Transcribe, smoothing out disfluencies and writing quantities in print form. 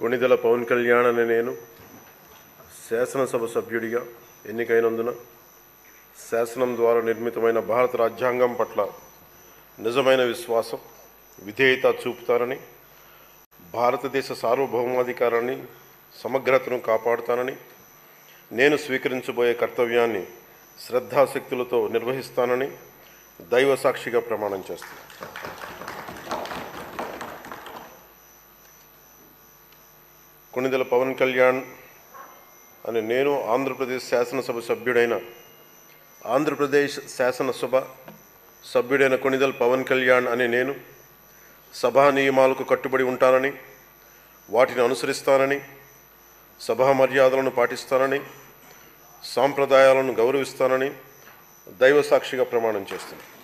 కొణిదెల పవన్ కళ్యాణ్ అనే నేను శాసనసభ సభ్యుడిగా ఎన్నికైనందున శాసనం ద్వారా నిర్మితమైన భారత రాజ్యాంగం పట్ల నిజమైన విశ్వాసం, విధేయత చూపుతానని, భారతదేశ సార్వభౌమాధికారాన్ని, సమగ్రతను కాపాడుతానని, నేను స్వీకరించబోయే కర్తవ్యాన్ని శ్రద్ధాశక్తులతో నిర్వహిస్తానని దైవ సాక్షిగా ప్రమాణం చేస్తాను. కొణిదెల పవన్ కళ్యాణ్ అనే నేను ఆంధ్రప్రదేశ్ శాసనసభ సభ్యుడైన కొణిదెల పవన్ కళ్యాణ్ అనే నేను సభా నియమాలకు కట్టుబడి ఉంటానని, వాటిని అనుసరిస్తానని, సభా మర్యాదలను పాటిస్తానని, సాంప్రదాయాలను గౌరవిస్తానని దైవ సాక్షిగా ప్రమాణం చేస్తున్నాను.